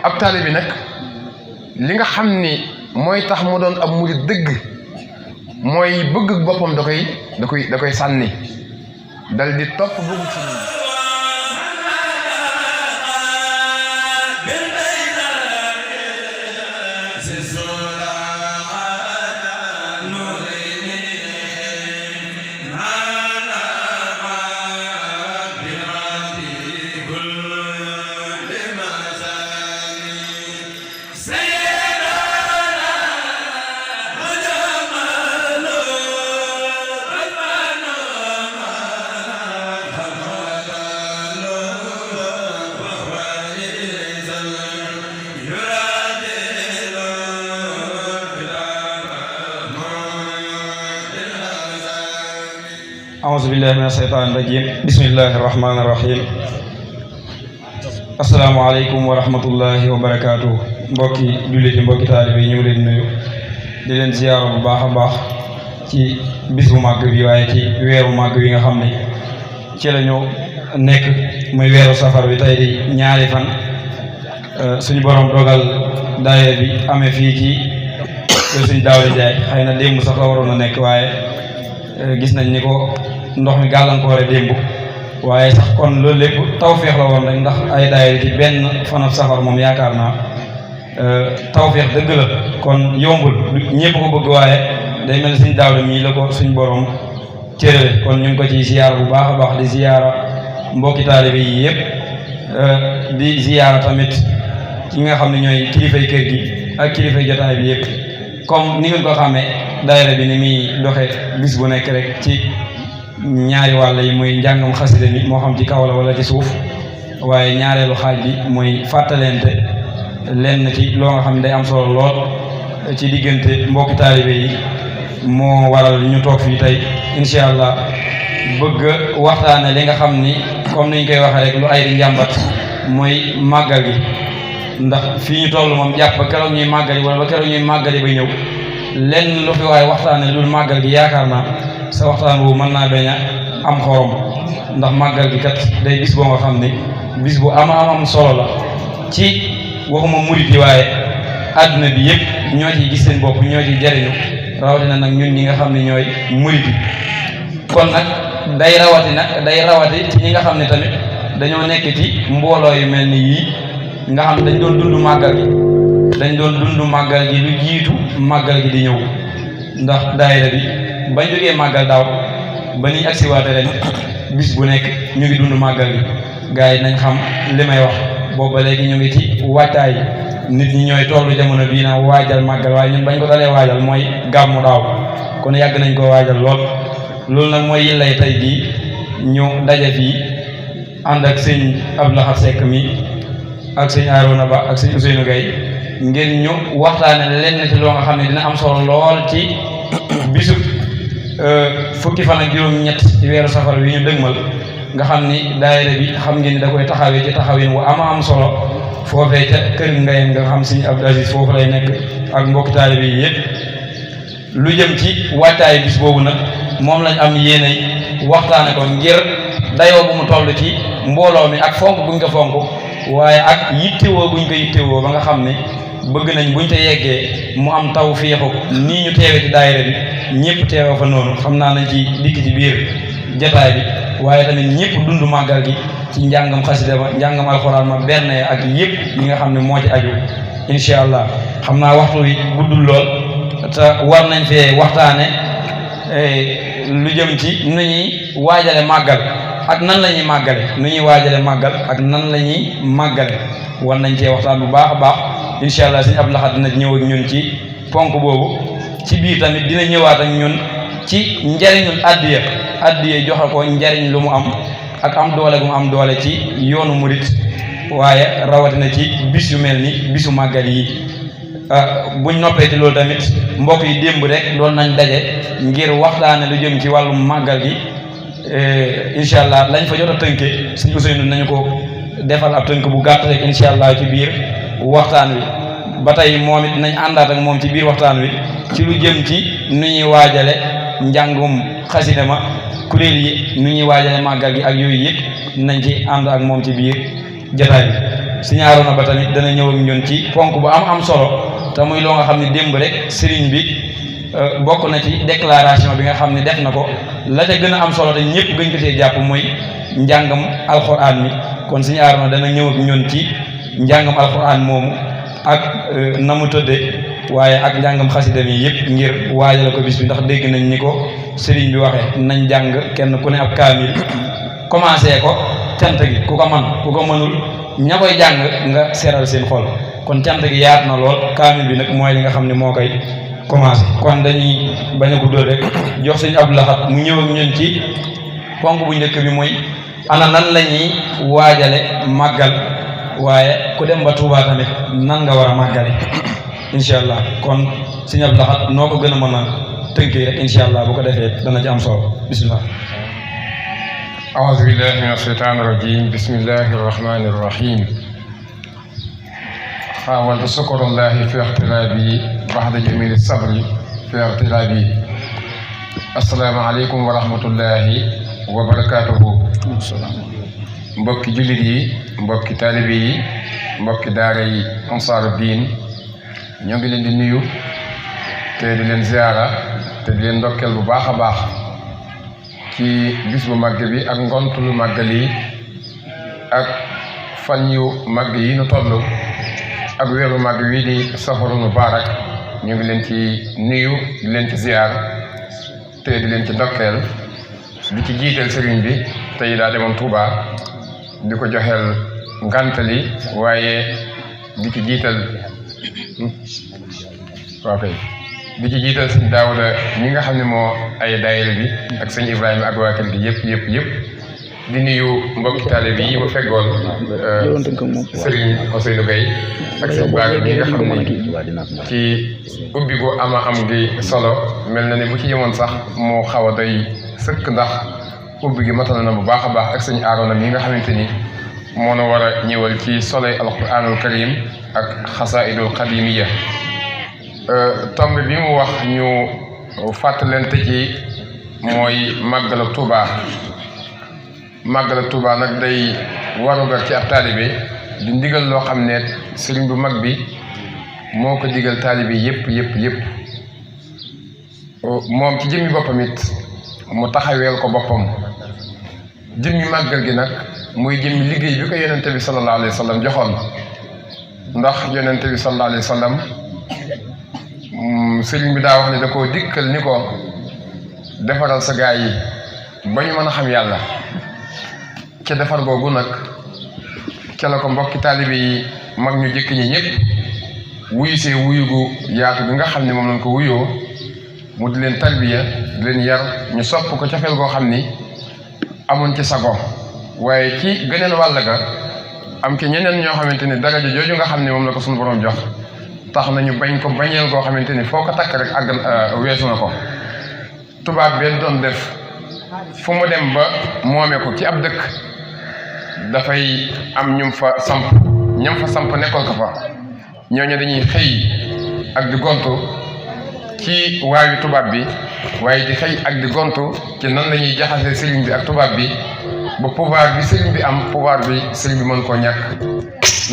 ab taalibe bi nag li nga xam ni mooy tax mu doon ab murid dëgg mooy bëgg boppam da koy sànni dal di topp bëgg ci أعوذ بالله من الشيطان الرجيم بسم الله الرحمن الرحيم السلام عليكم ورحمة الله وبركاته mbokki jullit yi mbokki taalibe yi ñu ngi leen nuyu di leen ziyaara bu baax a baax ci bis bu màgg bi waaye ci weeru màgg bi nga xam ne ci la ñu nekk muy weeru safar bi tey di ñaari fan suñu borom dogal daayira bi amee fii ci suñu Daawda Njaay xëy na démb sax la waroon a nekk waaye gis nañ ni ko ndox mi gàllankoore démb waaye sax kon loolu lépp tawféex la woon rek ndax ay daayira ci benn fanab safar moom yaakaar naa tawféex dëgg la kon yombul ñëpp ko bëgg waaye day mel suñ Daawda mii la ko suñ borom cërale kon ñu ngi ko ci ziyaara bu baax a baax di ziyaara mbokki taalibe yi yëpp di ziyaara tamit ki nga xam ne ñooy kilifay kër gi ak kilifay jotaay bi yëpp comme ni ngeen ko xamee daayira bi ni muy doxe bis bu nekk rek ci ñaari wàll yi muy njàngam xasida mi moo xam ci kaw la wala ci suuf waaye ñaareelu xaaj bi muy fàttalente lenn ci loo nga xam ne day am solo lool ci diggante mbokki taalibe yi moo waral ñu toog fii tey incha allah bëgg waxtaane li nga xam ni comme niñ koy waxee rek lu ay di njàmbat mooy màggal gi ndax fii ñu toll moom jàpp ba keroog ñuy màggali wala ba keroog ñuy màggali ba ñëw lenn lu fi waaye waxtaane lu màggal gi yaakaar naa sa waxtaan boobu mën naa bañ a am xorom ndax màggal gi kat day bis boo nga xam ni bis bu am solo la ci waxuma murit yi waaye àdduna bi yëpp ñoo ciy gis seen bopp ñoo ciy jariñu rawatina nag ñun ñi nga xam ne ñooy murit yi kon nag day rawati ci ñi nga xam ne tamit dañoo nekk ci mbooloo yu mel ni yii nga xam ne dañ doon dund màggal gi lu jiitu màggal gi di ñëw ndax daayira bi bañ jógee màggal daaw ba ni agsiwaate ren bis bu nekk ñu ngi dund màggal gi gars yi nañ xam li may wax boobu ba léegi ñu ngi ci waajtaay nit ñi ñooy tollu jamono bii naa waajal màggal waaye ñun bañ ko dalee waajal mooy gàmmu daaw kon yàgg nañ koo waajal loolu nag mooy yillay tey jii ñu daje fii ànd ak sëñ Abdou Lahad Seck mi ak sëñ Arouna Ba ak sëñ Ousseynou Gaye ngir ñu waxtaane lenn ci loo nga xam ne dina am solo lool ci bisu fukki fan ak juróom-ñett ci weeru safar wi ñu dëgmal nga xam ni daayira bi xam ngeen ni da koy taxawee ci taxawin wu am solo foofee ca kër Ngayeen nga xam sëñ Abdou Aziz foofu lay nekk ak mbokki taalibe yi yëpp lu jëm ci wàccaayu bis boobu nag moom lañ am yéenay waxtaane ko ngir dayoo bu mu toll ci mbooloo mi ak fonk buñ ko fonk waaye ak yittewoo buñ ko yittewoo ba nga xam ne bëgg nañ buñ te yeggee mu am taw féexu nii ñu teewe ci daayira bi ñëpp teewa fa noonu xam naa nañ ci dikk ci biir jataay bi waaye tamit ñëpp dund màggal gi ci njàngam xasida ma njàngam alxuraan ma berne ak yëpp yi nga xam ne moo ci aju incha allah xam naa waxtu wi guddul lool te war nañ fee waxtaane lu jëm ci nu ñuy waajale màggal ak nan la ñuy màggale nu ñuy waajale màggal ak nan la ñuy màggale war nañ cee waxtaan bu baax a baax incha allah sëñ Abdou Lahad dina ñëw ak ñun ci ponk boobu ci biir tamit dina ñëwaat ak ñun ci njariñul addiya joxe ko njariñ lu mu am ak am doole gu mu am doole ci yoonu murit waaye rawatina ci bis yu mel ni bisu màggal yi buñ noppee ci loolu tamit mbokk yi démb rek doon nañ daje ngir waxtaane lu jëm ci wàllu màggal gi incha allah lañ fa jot a tënke suñu Ousseynou nañu ko defal ab tënk bu gàtt rek incha allah ci biir waxtaan wi ba tey moom it nañ àndaat ak moom ci biir waxtaan wi ci lu jëm ci nu ñuy waajale njàngum xasida ma kuréel yi nu ñuy waajale màggal gi ak yooyu yëpp nañ ci ànd ak moom ci biir jotaay bi Sëriñ Aroona Ba tamit dana ñëw ak ñun ci ponk bu am solo te muy loo nga xam ne démb rek sëriñ bi bokk na ci déclaration bi nga xam ne def na ko la ca gën a am solo te ñëpp gën ko see jàpp mooy njàngam alxuraan mi kon Sëriñ Aroona dana ñëw ak ñun ci njàngam alxuraan moomu ak na mu tëddee waaye ak njàngam xasida mi yëpp ngir waajal ko bis bi ndax dégg nañ ni ko sëriñ bi waxee nañ jàng kenn ku ne ab kaamil commencé ko cant gi ku ko man ku ko mënul ña koy jàng nga seeral seen xol kon cant gi yaat na lool kaamil bi nag mooy li nga xam ne moo koy commencé kon dañuy bañ a guddal rek jox sëñ Abdou Lahad mu ñëw ak ñun ci ponk bu njëkk bi mooy ana nan la ñuy waajale màggal waaye ku dem ba Touba tamit nan nga war a màggale incha allah kon sëñ Abdou Lahad noo ko gën a mën a tënkee rek incha allah bu ko defee dana ci am solo bisimilah. أعوذ بالله من الشيطان الرجيم بسم الله الرحمن الرحيم حاولت شكر الله في اغترابي بعد جميل الصبر في اغترابي السلام عليكم ورحمة الله وبركاته mbokki jullit yi mbokki taalibe yi mbokki daara yi ansaaru diin ñoo ngi leen di nuyu te di leen ziyaara te di leen ndokkeel bu baax a baax ci bis bu màgg bi ak ngont lu màggal yi ak fan yu màgg yi nu toll ak weeru màgg wi di safaru mubaarak ñu ngi leen ci nuyu di leen ci ziyaar te di leen ci ndokkeel di ci jiital sëriñ bi tey daa demoon Touba di ko joxeel ngàntali waaye di ci jiital waaw kay di ci jiital sëñ Daawuda ñi nga xam ne moo ay daayira bi ak sëñ Ibrahima ak waa kër gi yëpp di nuyu mbokki taalibe yi ma feggool sëriñ Ousseynou Gueye ak sëñ Baara bi nga xam ne ci ubbi gu am gi solo mel na ni bu ci yemoon sax moo xaw a doy sëkk ndax ubbi gi matal na bu baax a baax ak sëñ Aroona mi nga xamante ni moo na war a ñëwal ci soloy alquranul karim ak xasaidul qadimiya tomb bi mu wax ñu fàttalante ci mooy màggal ak Touba màggal ak Touba nag day warugar ci ab taalibe di ndigal loo xam ne sëriñ bu mag bi moo ko digal taalibe yëpp moom ci jëmmi boppam it mu taxaweel ko boppam jëmmi màggal gi nag muy jëmmi liggéey bi ko yonente bi sallallahu alayhi wa sallam joxoon ndax yonente bi sallallahu alayhi wa sallam sëriñ bi daa wax ne da koo dikkal ni ko defaral sa gaa yi ba ñu mën a xam yàlla ca defar googu nag ca la ko mbokki taalibe yi mag ñu jëkk ñi ñëpp wuyu see wuyu gu yaatu gi nga xam ne moom lañ ko wuyoo mu di leen tarbiya di leen yar ñu sopp ko cofeel goo xam ni amuñ ci sago waaye ci geneen wàll ga am ci ñeneen ñoo xamante ni daraja jooju nga xam ne moom la ko suñu borom jox tax nañu bañ ko bañeel koo xamante ni foo ko takk rek àgg weesu na ko tubaab bi doon def fu mu dem ba moome ko ci ab dëkk dafay am ñum fa samp ñam fa samp nekkoon ko fa ñooñu dañuy xëy ak di gontu ci waayu tubaab bi waaye di xëy ak di gontu ci nan la ñuy jaxase sëriñ bi ak tubaab bi ba pouvoir bi sëriñ bi am pouvoir bi sëriñ bi mën koo ñàkk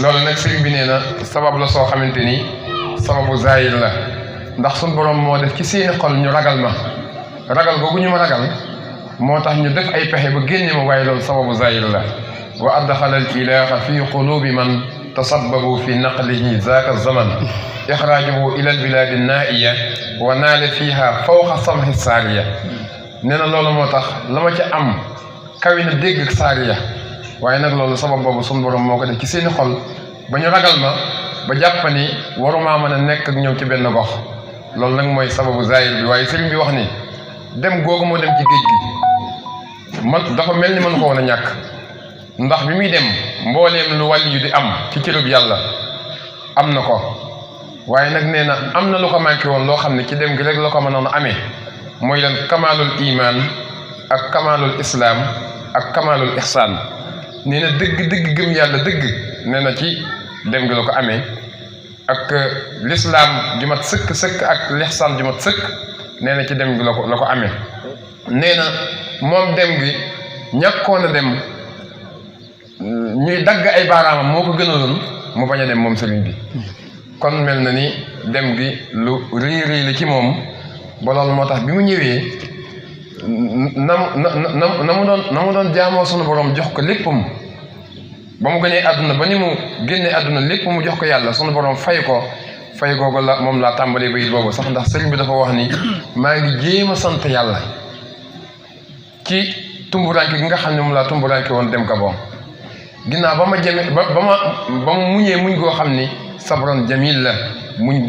loolu nag sëriñ bi nee na sabab la soo xamante ni sababu zahir la ndax suñ borom moo def ci seeni xol ñu ragal ma ragal googu ñu ma ragal moo tax ñu def ay pexe ba génne ma waaye loolu sababu zahir la wa adxala al ilaha fi qulubi man tasabbabu fi naqlihi zaaka zaman ixraajuhu ila albiladi naiya wa naale fiha fawqa samhi saariya nee na loolu moo tax la ma ca am kawi na dégg ak saariya waaye nag loolu sabab boobu suñ borom moo ko def ci seeni xol ba ñu ragal ma ba jàpp ni warumaa mën a nekk ak ñoom ci benn gox loolu nag mooy sababu zahir bi waaye sëriñ bi wax ni dem googu moo dem ci géej gi man dafa mel ni mën ko woon a ñàkk ndax bi muy dem mbooleem lu wàlli yu di am ci cërub yàlla am na ko waaye nag nee na am na lu ko manqué woon loo xam ne ci dem gi rek la ko mënoon a amee mooy leen kamaalul iman ak kamaalul islaam ak kamaalul ihsaan nee na dëgg gëm yàlla dëgg nee na ci dem gi la ko amee ak lislaam ju mat sëkk ak lihsaan ju mat sëkk nee na ci dem gi la ko amee nee na moom dem gi ñàkkoon a dem ñuy dagg ay baaraamam moo ko gënaloon mu bañ a dem moom sëriñ bi kon mel na ni dem gi lu rëy rëy la ci moom ba loolu moo tax bi mu ñëwee na mu doon jaamoo sunu borom jox ko léppam ba mu gënee àdduna ba ni mu génnee àdduna lépp mu jox ko yàlla sunu borom fay googu la moom laa tàmbalee bayit boobu sax ndax sëriñ bi dafa wax ni maa ngi jéem a sant yàlla ci tumburanke gi nga xam ne moom laa tumburanke woon dem Gabon ginnaaw ba ma jëme ba ma muñee muñ goo xam ni sabron jamil la muñ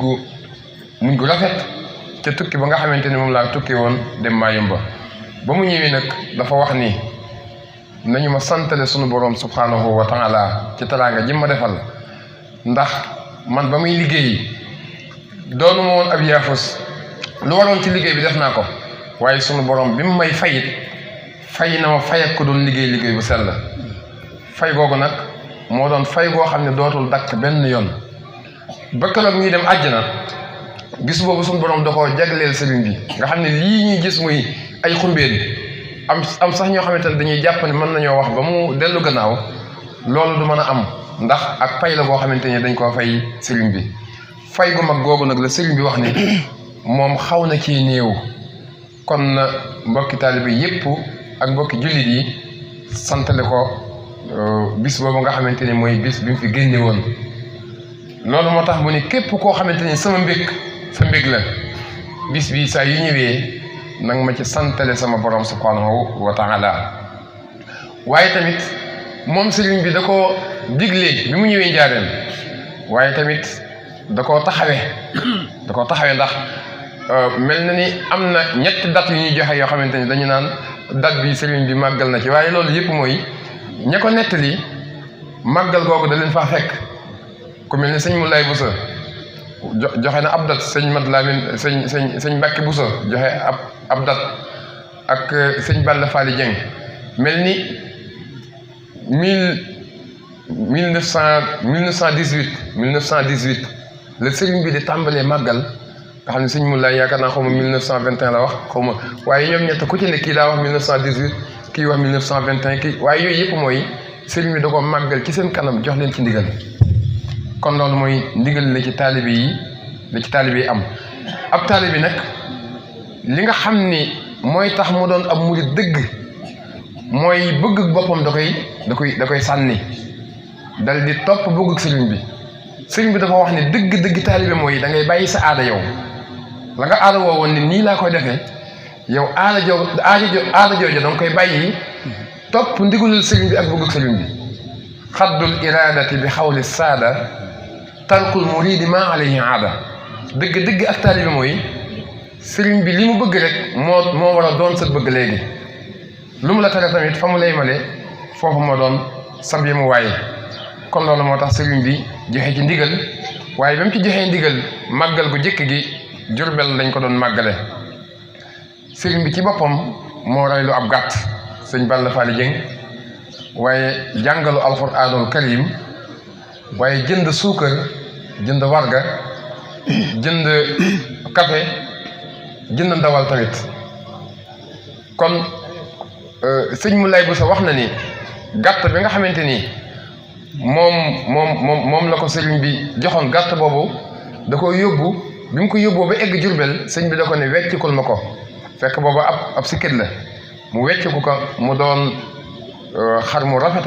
gu rafet ca tukki ba nga xamante ni moom laa tukki woon dem Mayumba ba mu ñëwee nag dafa wax ni nañu ma santale sunu borom subhanahu wa taala ci teraanga ji ma defal ndax man ba muy liggéey doonu ma woon ab yaafus lu waroon ci liggéey bi def naa ko waaye sunu borom bi mu may fayit fay na ma fay ak ko doon liggéey bu sell fay googu nag moo doon fay goo xam ne dootul dakk benn yoon ba keroog ñuy dem àjjana gis boobu sunu borom da koo jagleel sëriñ bi nga xam ne lii ñuy gis muy ay xumbeen am sax ñoo xamante ne dañuy jàpp ne mën nañoo wax ba mu dellu gannaaw loolu du mën a am ndax ak pay la goo xamante ne dañ koo fay sëriñ bi fay gu mag googu nag la sëriñ bi wax ni moom xaw na ci néew kon na mbokki taalibe yépp ak mbokki jullit yi santale ko bis boobu nga xamante ni mooy bis bi mu fi génne woon loolu moo tax mu ni képp koo xamante ni sama mbég sa mbég la bis bi saa yu ñëwee nanga ma ci santale sama borom subhanahu wa taala waaye tamit moom sëriñ bi da koo digle bi mu ñëwee njaareem waaye tamit da koo taxawee ndax mel na ni am na ñetti date yu ñuy joxe yoo xamante ni dañu naan date bi sëriñ bi màggal na ci waaye loolu yëpp mooy ña ko nettali màggal googu da leen faa fekk ku mel ni sëñ Moulay Bousso joxe na ab date sëñ Mad Lamin sëñ Mbàkke Bousso joxe ab date ak sëñ Balla Fally Dieng mel ni 1918 la sëriñ bi di tàmbalee màggal nga xam ne sëñ Moulay yaakaar naa xaw ma 1921 la wax xaw ma waaye ñoom ñett ku ci ne kii daa wax 1918 kii wax 1921 kii waaye yooyu yëpp mooy sëriñ bi da ko màggal ci seen kanam jox leen ci ndigal kon loolu mooy ndigal la ci taalibe yi am ab taalibe nag li nga xam ni mooy tax mu doon ab murid dëgg mooy bëgg boppam da koy sànni dal di topp bëgg sëriñ bi dafa wax ni dëgg taalibe mooy da ngay bàyyi sa aada yow la nga aada woo woon ni nii laa koy defee yow aada jooju da nga koy bàyyi topp ndigalul sëriñ bi ak bëgg sëriñ bi xaddul iradati bi xawli saada tarkul muridi ma alayhi aada dëgg ak taalibe mooy sëriñ bi li mu bëgg rek moo war a doon sa bëgg léegi lu mu la tere tamit fa mu lay male foofu moo doon sab yi mu waaye kon loolu moo tax sëriñ bi joxe ci ndigal waaye ba mu ci joxee ndigal màggal gu jëkk gi Jurbel lañ ko doon màggale sëriñ bi ci boppam moo reylu ab gàtt sëñ Balla Fally Dieng waaye jàngalu alxuraanul karim waaye jënd suukar jënd warga jënd café jënd ndawal tamit kon sëñ Moulay Bousso wax na ni gàtt bi nga xamante ni moom la ko sëriñ bi joxoon gàtt boobu da ko yóbbu bi mu ko yóbboo ba egg Jurbel sëñ bi da ko ne weccikul ma ko fekk boobu ab sikket la mu wecciku ko mu doon xar mu rafet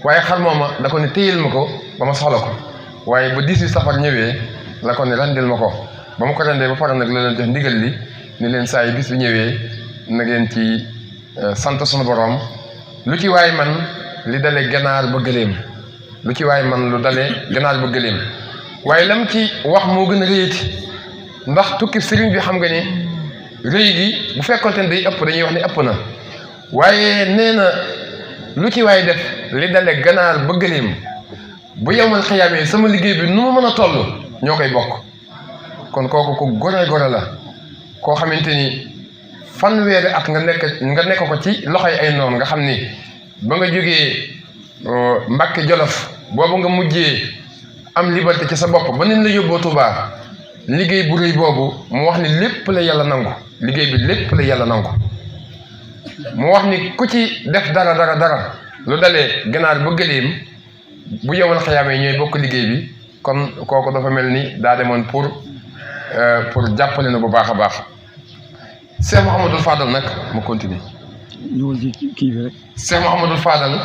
waaye xar mooma da ko ne téyel ma ko ba ma soxla ko waaye ba 18 safar ñëwee la ko ne rendil ma ko ba ma ko rendee ba pare nag la leen jox ndigal li ni leen saa yi bis bi ñëwee na ngeen ci sant sunu borom lu ci waay man li dale ganaar ba gëléem lu ci waay man lu dale ganaar ba gëléem waaye lam ci wax moo gën a rëyati ndax tukki sëriñ bi xam nga ni rëy gi bu fekkonte ne day ëpp dañuy wax ni ëpp na waaye nee na lu ci waay def li dale ganaar ba gëléem bu yowmal xiyaamee sama liggéey bi nu mu mën a toll ñoo koy bokk kon kooku ko gore la koo xamante ni fanweeri at nga nekk ko ci loxoy ay noon nga xam ni ba nga jógee Mbàkke Jolof boobu nga mujjee am liberté ci sa bopp ba nin la yóbboo Tuubaa liggéey bu rëy boobu mu wax ni lépp la yàlla nangu liggéey bi lépp la yàlla nangu mu wax ni ku ci def dara lu dalee ganaar ba gëléem bu yowal xiyaamee ñooy bokk liggéey bi kon kooku dafa mel ni daa demoon pour jàppale na bu baax a baax Cheikh Mouhamadul Fadal nag mu continue ñëwal ci kii bi rek. Cheikh Mouhamadul Fadal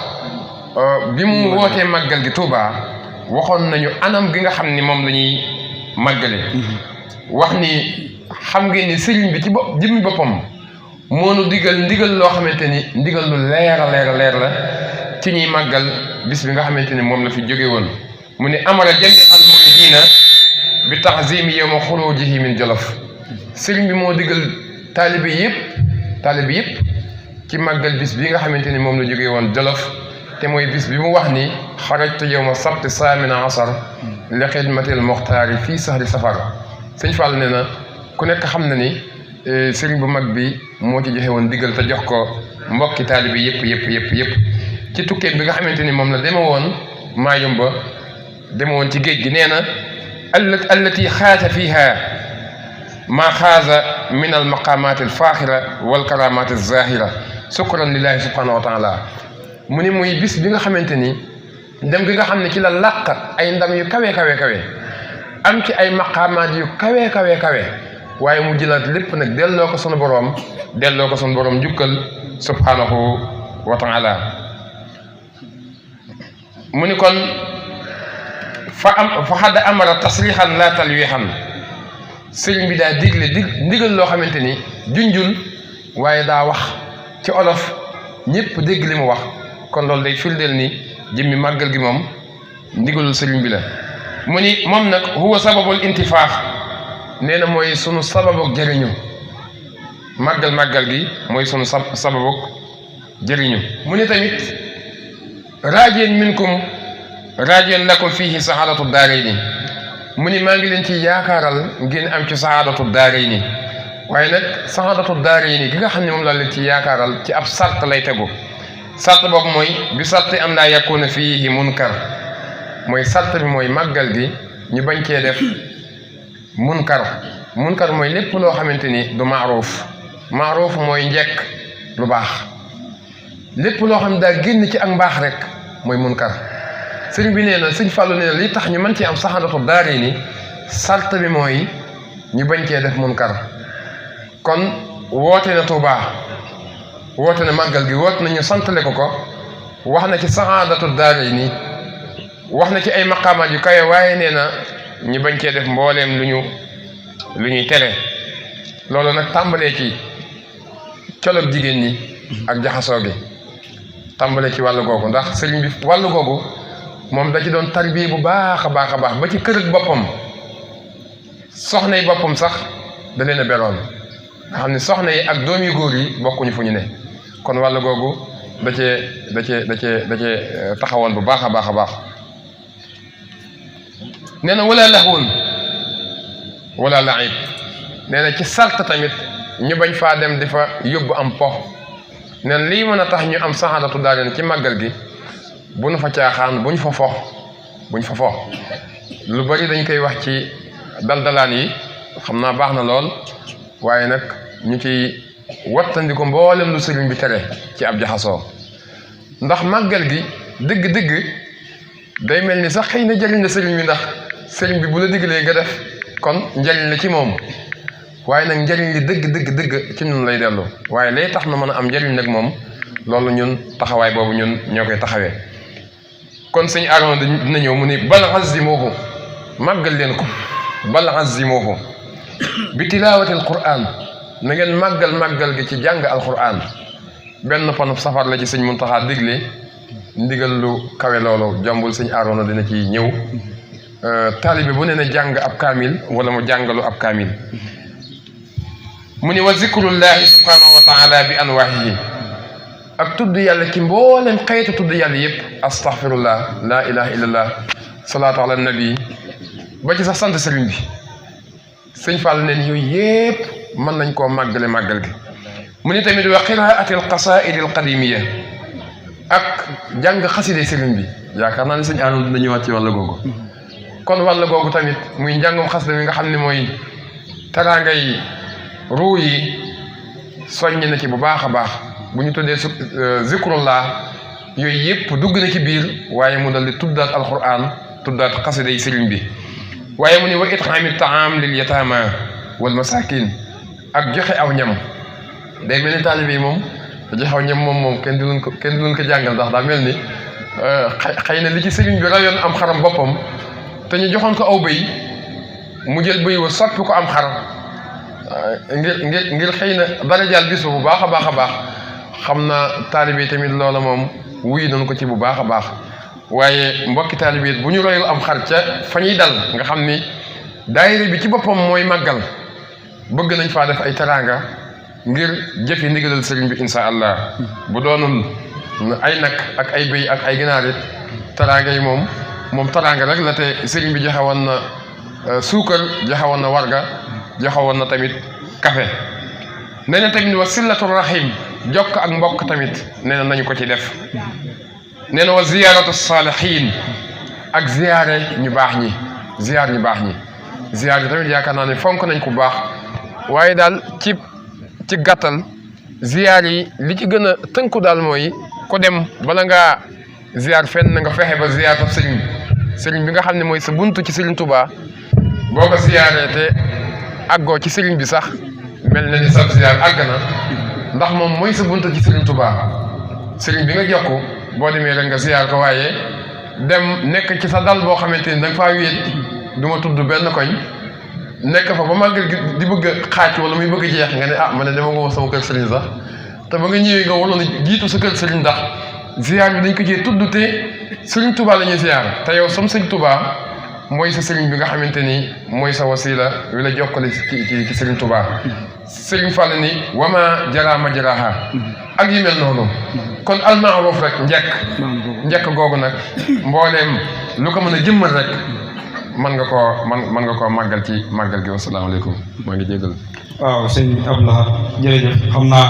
bi mu wootee màggal gi Touba waxoon nañu anam gi nga xam ni moom la ñuy màggale wax ni xam ngeen ni sëriñ bi ci jëmmi boppam moo nu ndigal loo xamante ni ndigal lu leer la ci ñuy màggal bis bi nga xamante ni moom la fi jóge woon mu ne amara jami al muridina bi taxzimi yawma xurujihi min Jolof sëriñ bi moo digal taalibe yëpp ci màggal bis bi nga xamante ni moom la jóge woon Jolof te mooy bis bi mu wax ni xarajtu yawma sabti saamina asar li xidmatil muxtaari fii sahri safar sëñ Fall nee na ku nekk xam na ni sëriñ bu mag bi moo ci joxe woon digal te jox ko mbokki taalibe yëpp ci tukkeem bi nga xamante ni moom la deme woon Maayomba deme woon ci géej gi nee na allati xaaja fiha maa xaaza min al maqaamaati al faaxira wal karaamaati al zaahira sukran lillahi subhanahu wa taala mu ni muy bis bi nga xamante ni dem bi nga xam ne ci la làq ay ndam yu kawe am ci ay maqaamaat yu kawe waaye mu jëlaat lépp nag delloo ko sunu boroom jukkal subhanahu wa taala mu ni kon fa xadda amara tasrixan la talwixan sëriñ bi daa ndigal loo xamante ni junjul waaye daa wax ci olof ñëpp dégg li mu wax kon loolu day firndeel ni jëmmi màggal gi moom ndigalul sëriñ bi la mu ni moom nag huwa sababul intifaax nee na mooy sunu sababuk jëriñu màggal gi mooy sunu sababuk jëriñu mu ni tamit raajeen minkum raajeen lakum fiihi saxaadatu daarayni mu ni maa ngi leen ci yaakaaral ngeen am ci saxaadatu daarayni waaye nag saxaadatu daarayni gi nga xam ne moom laa leen ci yaakaaral ci ab sart lay tegu sart boobu mooy bi sarti am laa yakuna fiihi munkar mooy sart bi mooy màggal gi ñu bañ cee def munkar mooy lépp loo xamante ni du maaruuf mooy njekk lu baax lépp loo xam ne daa génn ci ak mbaax rek mooy munkar sëriñ bi nee na sëñ Fallou nee na li tax ñu mën ci am saxaadatu daarayni sart bi mooy ñu bañ cee def munkar kon woote na Touba woote na màggal gi woote na ñu santale ko wax na ci saxaadatu daarayni wax na ci ay maqaamaat yu kawe waaye nee na ñu bañ cee def mbooleem lu ñuy tere loolu nag tàmbalee ci colog jigéen ñi ak jaxasoo gi tàmbalee ci wàllu googu ndax sëriñ bi wàllu googu moom da ci doon tarbiye bu baax a baax ba ci kër ak boppam soxna yi boppam sax da leen a beroon nga xam ne soxna yi ak doom yu góor yi bokkuñu fu ñu ne kon wàllu googu da cee taxawoon bu baax a baax nee na wala laxwun wala laib nee na ci sart tamit ñu bañ faa dem di fa yóbbu am po nee na lii mën a tax ñu am saxaadatu daarayni ci màggal gi bu ñu fa caaxaan bu ñu fa fo lu bari dañ koy wax ci daldalaan yi xam naa baax na lool waaye nag ñu ci wattandiko mboolem lu sëriñ bi tere ci ab jaxasoo ndax màggal gi dëgg-dëgg day mel ni sax xëy na jëriñ la sëriñ bi ndax sëriñ bi bu la diggalee nga def kon njëriñ la ci moom waaye nag njëriñ li dëgg ci ñun lay dellu waaye lay tax na mën a am njëriñ nag moom loolu ñun taxawaay boobu ñun ñoo koy taxawee kon sëñ Aroona dina ñëw mu ni bal azimuhu màggal leen ko bal azimuhu bi tilaawatil Qur'an na ngeen màggal gi ci jàng alquran benn panub safar la ci sëñ Muntaxa digle ndigal lu kawe loolu jombul sëñ Aroona dina ci ñëw taalibe bu ne na jàng ab kaamil wala mu jàngalu ab kaamil mu ni wa zikrullahi subhanahu wa taala bi anwaahihi ak tudd yàlla ci mboolem xeetu tudd yàlla yëpp astaghfirullah la ilaha illallah salaatu ala nabi ba ci sax sant sëriñ bi sëñ Fall neen yooyu yëpp mën nañ koo màggal gi mu ni tamit wa qiraati al qasaidi al qadimiya ak jàng xaside sëriñ bi yaakaar naa ne sëñ Arouna dina ñëwaat ci wàll googu kon wàll googu tamit muy njàngum xasida mi nga xam ne mooy teraangay ruu yi soññ na ci bu baax a baax bu ñu tuddee zikrullah yooyu yëpp dugg na ci biir waaye mu dal di tuddaat alquran tuddaat xasida yi sëriñ bi waaye mu ni wa it'aami taam lil yataama wal masakin ak joxe aw ñam day mel ni taalibe yi moom joxe aw ñam moom kenn du leen ko jàngal ndax daa mel ni xëy na li ci sëriñ bi rayoon am xaram boppam te ñu joxoon ko aw bëy mu jël bëy wa soppi ko am xar ngir xëy na darajaal bis bu baax a baax xam naa taalibe yi tamit loola moom wuyu nañ ko ci bu baax a baax waaye mbokki taalibe yi bu ñu royul am xar ca fa ñuy dal nga xam ni daayira bi ci boppam mooy màggal bëgg nañ faa def ay teraanga ngir jëfi ndigalal sëriñ bi insha allah bu doonul ay nag ak ay bëy ak ay ginaar it teraanga yi moom teraanga rek la te sëriñ bi joxe woon na suukar joxe woon na warga joxe woon na tamit café nee na tamit wa sillatu rahim jokk ak mbokk tamit nee na nañu ko ci def nee na wa ziyaaratu saalihiin ak ziyaare ñu baax ñi ziyaar ñu baax ñi ziyaar yi tamit yaakaar naa ne fonk nañ ko baax waaye daal ci gàttal ziyaar yi li ci gën a tënku daal mooy ku dem bala ngaa ziyaar fenn na nga fexe ba ziyaar tab sëriñ bi nga xam ne mooy sa buntu ci sëriñ Tuubaa boo ko ziyaaree te àggoo ci sëriñ bi sax mel na ni sa ziyaar àgg na ndax moom mooy sa buntu ci sëriñ Tuubaa sëriñ bi nga jokku boo demee rek nga ziyaar ko waaye dem nekk ci sa dal boo xamante ni da nga faa wéet du ma tudd benn koñ nekk fa ba màggal di bëgg a xaaj wala muy bëgg a jeex nga ne ah ma ne dama nga sama kër sëriñ sax te ba nga ñëwee nga waroon a jiitu sa kër sëriñ ndax ziyaar bi dañ ko cee tudd te sëriñ Tuubaa la ñuy ziyaar te yow som sëriñ Tuubaa mooy sa sëriñ bi nga xamante ni mooy sa wasila wi la jokkale ci sëriñ Tuubaa sëriñ Fall ni wama jaraama jaraaha ak yu mel noonu kon almaaruf rek njekk googu nag mbooleem lu ko mën a jëmmal rek mën nga koo màggal ci màggal gi wasalaamaaleykum maa ngi jégal waaw sëñ Abdoulaye jërëjëf xam naa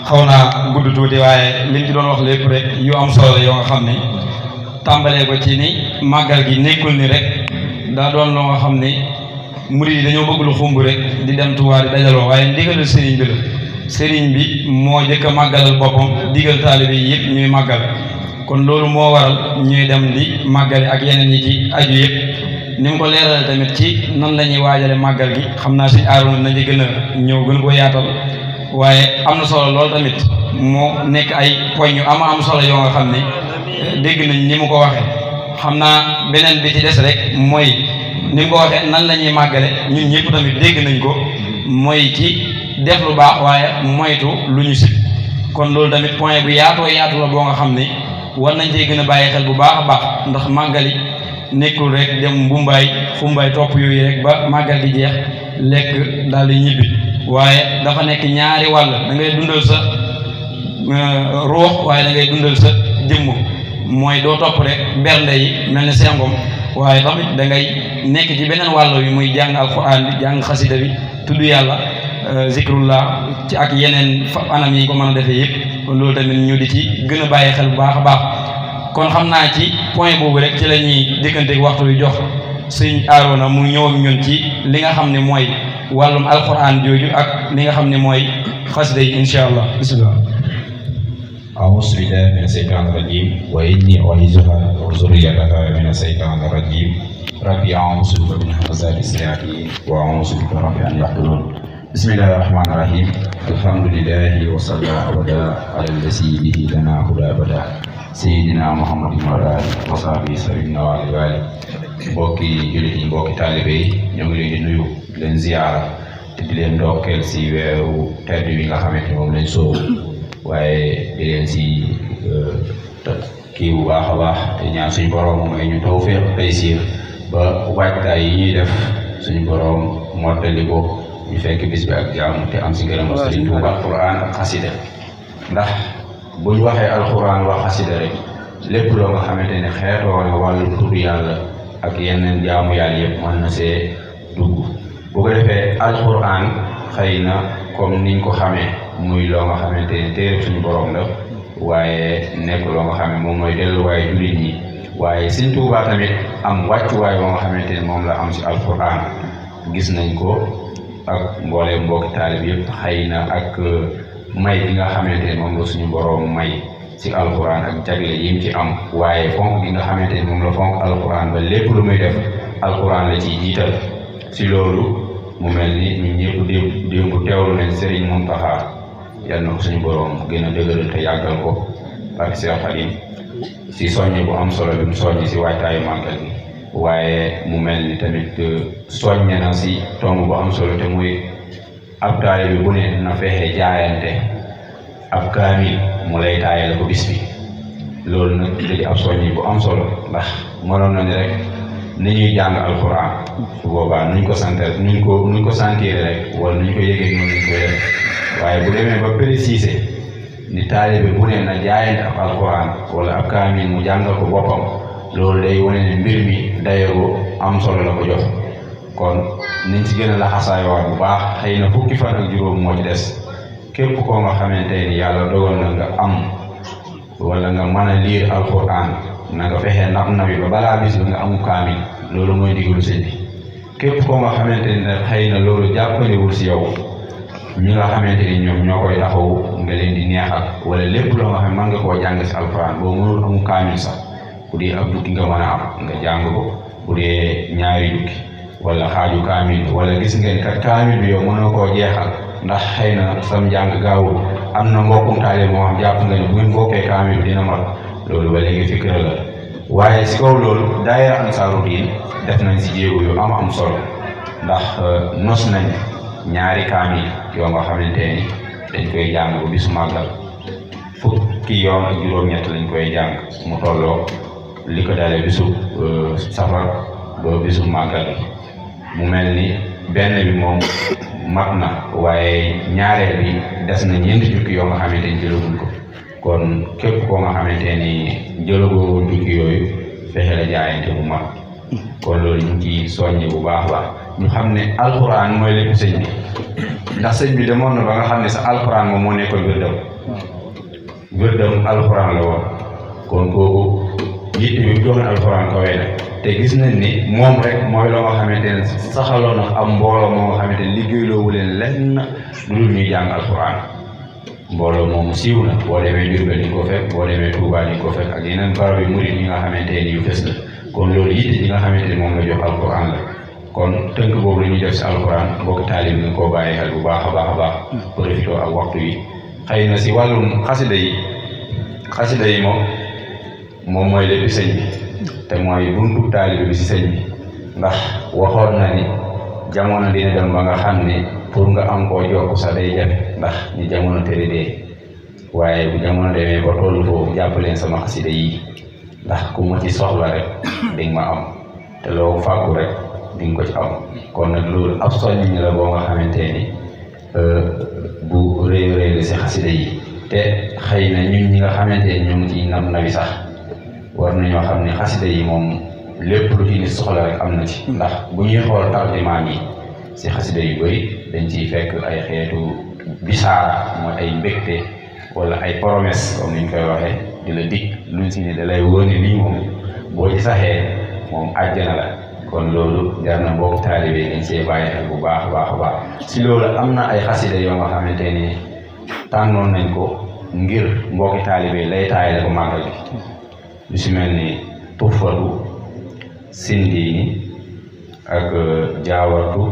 xaw naa gudd tuuti waaye liñ ci doon wax lépp rek yu am solo yoo nga xam ni tàmbalee ko ci ni màggal gi nekkul ni rek daa doon loo nga xam ni murid yi dañoo bëgg lu xumb rek di dem Tuubaa di dajaloo waaye ndigalul sëriñ bi la sëriñ bi moo jëkk a màggalal boppam digal taalibe yi yëpp ñuy màggal kon loolu moo waral ñuy dem di màggale ak yeneen yi ci aju yëpp ni mu ko leerale tamit ci nan la ñuy waajale màggal gi xam naa si Arouna nañu gën a ñëw gën ko yaatal waaye am na solo lool tamit moo nekk ay poñ yu am solo yoo nga xam ne dégg nañ ni mu ko waxee xam naa beneen bi ci des rek mooy ni mu ko waxee nan la ñuy màggale ñun ñëpp tamit dégg nañ ko mooy ci def lu baax waaye moytu lu ñu sib kon loolu tamit point bu yaatu la boo nga xam ne war nañ cee gën a bàyyi xel bu baax a baax ndax màggali nekkul rek dem mbumbaay xumbaay topp yooyu rek ba màggal di jeex lekk daal di ñibbi waaye dafa nekk ñaari wàll da ngay dundal sa ruux waaye da ngay dundal sa jëmm mooy doo topp rek bernde yi mel ni sengom waaye tamit da ngay nekk ci beneen wàll bi muy jàng alquran bi jàng xasida bi tudd yàlla zikrullah ci ak yeneen anam yi ko mën a defee yëpp kon loolu tamit ñu di ci gën a bàyyi xel bu baax a baax kon xam naa ci point boobu rek ci la ñuy dikkanteeg waxtu wi jox sëñ Arouna mu ñëw ak ñun ci li nga xam ne mooy wàllum alquran jooju ak li nga xam ne mooy xasida yi incha allah bisimilah. أعوذ بالله من الشيطان الرجيم وإني أعيذها وذريتها من الشيطان الرجيم ربي أعوذ بك من همزات الشياطين وأعوذ بك رب أن يحضرون بسم الله الرحمن الرحيم الحمد لله وصلى أبدا على الذي به لنا هدى أبدا سيدنا محمد وعلى آله وصحبه سلم وعلى mbokki jullit yi mbokki taalibe yi ñoo ngi leen di nuyu leen ziyaara te di leen ndokkeel si weeru tedd wi nga xamante moom lañ soobu waaye di leen si kii bu baax a baax te ñaan suñu borom mooy ñu tawfeex taysiir ba waajtaay yi ñuy def suñu borom mottali ko ñu fekk bis bi ak jàmm te am si ngërëm Sëriñ Tuubaa alquran ak xasida ndax buñ waxee alquran wax xasida rek lépp loo nga xamante ne xeetoo na wàllu tudd yàlla ak yeneen jaamu yàlla yëpp mën na see dugg bu ko defee alquran xëy na comme niñ ko xamee muy loo nga xamante ne téere suñu borom la waaye nekk loo nga xam ne moom mooy delluwaay jullit ñi waaye Sëriñ Tuubaa tamit am wàccuwaay boo nga xamante ne moom la am si alquran gis nañ ko ak mbooleem mbokki taalib yëpp xëy na ak may bi nga xamante ne moom la suñu borom may si alxuraan ak jagle yim ci am waaye fonk gi nga xamante ni moom la fonk alxuraan ba lépp lu muy def alxuraan la ciy jiital si loolu mu mel ni ñun ñëpp démb teewlu nañ Serigne Mountakha yal na ko suñu borom gën a dëgëral te yàggal ko ak Cheikh Khadim si soññe bu am solo bi mu soññi si waajtaayu màggal gi waaye mu mel ni tamit soññe na si tomb bu am solo te muy ab taalibe bi bu ne na fexe jaayante ab kaamil mu lay taayal ko bis bi loolu nag di ab soññi bu am solo ndax mënoon na ni rek ni ñuy jàng alxuraan su boobaa nuñ ko sentir rek wala nuñ ko yëgee noonu lañ koy def waaye bu demee ba préciser ni taalibe bu ne na jaayante ab alxuraan wala ab kaamil mu jàngal ko boppam loolu day wane ne mbir mi dayoo am solo la ko jox kon nañ ci gën a laxasaayowaat bu baax xëy na fukki fan ak juróom moo ci des képp koo nga xamante ni yàlla dogal na nga am wala nga mën a liir alxuraan na nga fexe nabi ba balaa bis bi nga amu kaamil loolu mooy digalu sëñ bi képp koo nga xamante ni xëy na loolu jàppalewul si yow ñi nga xamante ni ñoom ñoo koy taxaw nga leen di neexal wala lépp loo nga xam mën nga koo jàng si alxuraan boo mënul amu kaamil sax bu dee ab jukki nga mën a am nga jàng ko bu dee ñaari jukki wala xaaju kaamil wala gis ngeen kat kaamil bi yow mënoo koo jeexal ndax xëy na sam njàng gaawul am na mbokkum taale moo xam jàpp nga ne bu ngeen bokkee kaamil bi dina mat loolu ba léegi fikra la waaye si kaw loolu daayira Ansaaru Diin def nañ si jéego yu am solo ndax nos nañ ñaari kaamil yoo nga xamante ni dañ koy jàng ba bisu màggal fukki yoon ak juróom-ñett lañ koy jàng mu tolloo li ko dalee bisu safar ba bisu màggal mu mel ni benn bi moom mat na waaye ñaareel bi des na ñeenti jukki yoo nga xamante ni jëlaguñ ko kon képp koo nga xamante ni jëlagoo jukki yooyu fexe la jaayante bu mat kon loolu ñu ngi ciy soññe bu baax ñu xam ne alxuraan mooy lépp sëñ bi ndax sëñ bi demoon na ba nga xam ne sa alxuraan moom moo nekkoon wérdam alxuraan la woon kon kooku yitte bi joxoon alxuraan kawee na te gis nañ ni moom rek mooy loo nga xamante ne saxaloon na am mbooloo moo nga xamante ne liggéeyloowu leen lenn lu dul ñuy jàng alxuraan mbooloo moomu siiw na boo demee Jurbel di ko fekk boo demee Tuubaa di ko fekk ak yeneen barab yu murid yi nga xamante ne yu fës la kon loolu yitte yi nga xamante ne moom la jox alxuraan la kon tënk boobu la ñuy def si alxuraan mbokk taalib nga koo bàyyi xel bu baax a baax profité ak waxtu yi xëy na si wàllum xasida yi moom mooy lépp sëñ bi te mooy buntu taalibe bi si sëñ bi ndax waxoon na ni jamono dina dem ba nga xam ne pour nga am koo jokk sax day jafe ndax ni jamono tëri dee waaye bu jamono demee ba tollu foofu jàpp leen sama xasida yi ndax ku ma ci soxla rek di nga ma am te loo fàggu rek di nga ko ci am kon nag loolu ab soññ la boo nga xamante ni bu rëy la si xasida yi te xëy na ñun ñi nga xamante ni ñu ngi ci nabi sax war nañoo xam ne xasida yi moom lépp lu ci nit soxla rek am na ci ndax bu ñuy xool tarjumaan yi si xasida yu bëri dañ ciy fekk ay xeetu bisaara mooy ay mbégte wala ay promesse comme niñ koy waxee di la dig luñ si ne da lay wóor ni lii moom boo ci saxee moom àjjana la kon loolu jar na mbokk taalibe dañ see bàyyi xel bu baax a baax si loolu am na ay xasida yoo nga xamante ni tànnoon nañ ko ngir mbokki taalibe lay taayale ko màggal gi lu si mel ni Tuhfatu Sindiini ak Jaawartu